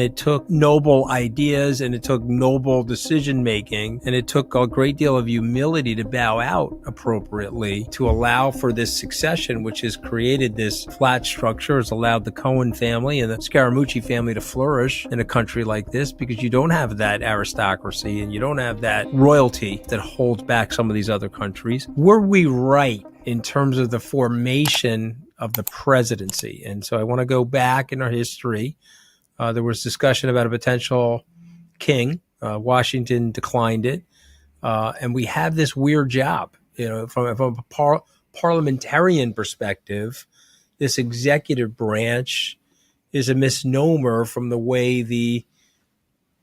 It took noble ideas and it took noble decision making, and it took a great deal of humility to bow out appropriately to allow for this succession, which has created this flat structure, has allowed the Cohen family and the Scaramucci family to flourish in a country like this, because you don't have that aristocracy and you don't have that royalty that holds back some of these other countries. Were we right in terms of the formation of the presidency? And so I want to go back in our history. There was discussion about a potential king. Washington declined it. And we have this weird job, from a parliamentarian perspective. This executive branch is a misnomer from the way the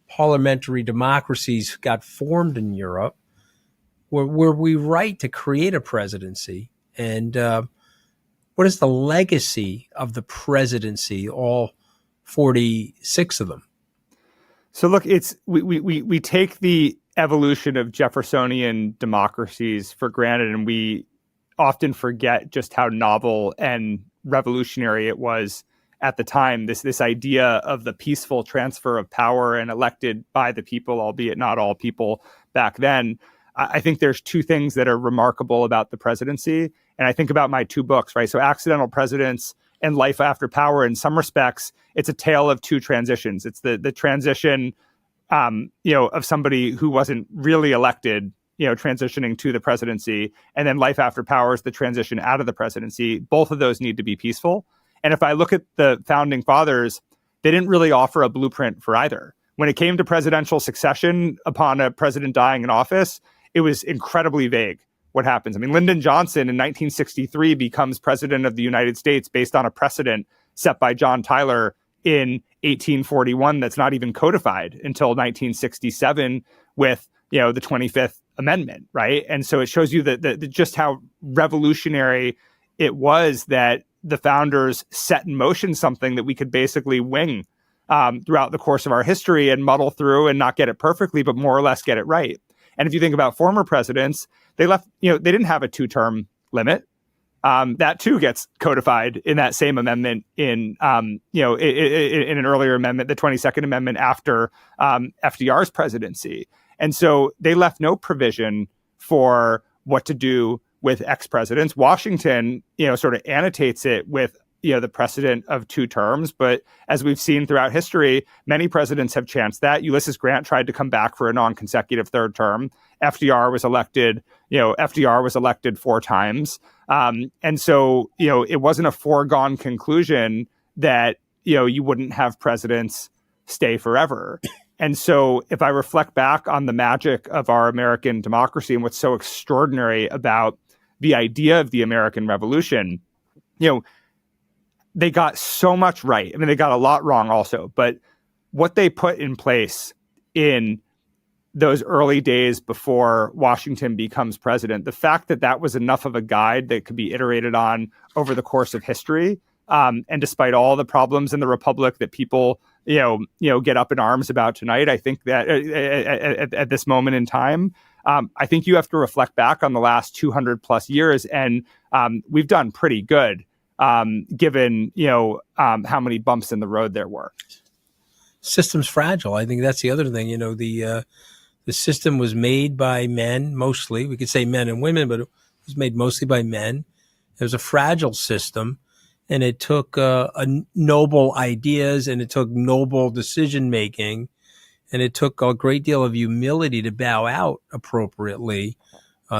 parliamentary democracies got formed in Europe. Were we right to create a presidency? And what is the legacy of the presidency, all 46 of them? So look, we take the evolution of Jeffersonian democracies for granted, and we often forget just how novel and revolutionary it was at the time. This idea of the peaceful transfer of power and elected by the people, albeit not all people back then. I think there's two things that are remarkable about the presidency. And I think about my two books, right? So Accidental Presidents and Life After Power. In some respects, it's a tale of two transitions. It's the transition, of somebody who wasn't really elected, transitioning to the presidency. And then Life After Power is the transition out of the presidency. Both of those need to be peaceful. And if I look at the founding fathers, they didn't really offer a blueprint for either. When it came to presidential succession upon a president dying in office, it was incredibly vague what happens. I mean, Lyndon Johnson in 1963 becomes president of the United States based on a precedent set by John Tyler in 1841 that's not even codified until 1967 with, the 25th Amendment, right? And so it shows you that just how revolutionary it was that the founders set in motion something that we could basically wing throughout the course of our history and muddle through and not get it perfectly, but more or less get it right. And if you think about former presidents, they didn't have a 2-term limit. That too gets codified in that same amendment in an earlier amendment, the 22nd Amendment after FDR's presidency. And so they left no provision for what to do with ex-presidents. Washington, sort of annotates it with the precedent of 2 terms. But as we've seen throughout history, many presidents have chanced that. Ulysses Grant tried to come back for a non-consecutive 3rd term. FDR was elected 4 times. And so, it wasn't a foregone conclusion that, you wouldn't have presidents stay forever. And so if I reflect back on the magic of our American democracy and what's so extraordinary about the idea of the American Revolution, they got so much right. I mean, they got a lot wrong also, but what they put in place in those early days before Washington becomes president, the fact that that was enough of a guide that could be iterated on over the course of history, and despite all the problems in the Republic that people, get up in arms about tonight, I think that at this moment in time, I think you have to reflect back on the last 200 plus years, and we've done pretty good. Given, how many bumps in the road there were. System's fragile. I think that's the other thing. The system was made by men, mostly. We could say men and women, but it was made mostly by men. It was a fragile system, and it took noble ideas, and it took noble decision making, and it took a great deal of humility to bow out appropriately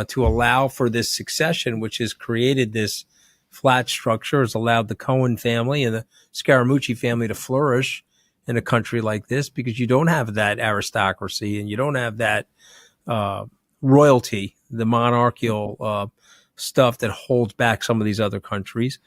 to allow for this succession, which has created this flat structure, has allowed the Cohen family and the Scaramucci family to flourish in a country like this, because you don't have that aristocracy and you don't have that royalty, the monarchical stuff that holds back some of these other countries.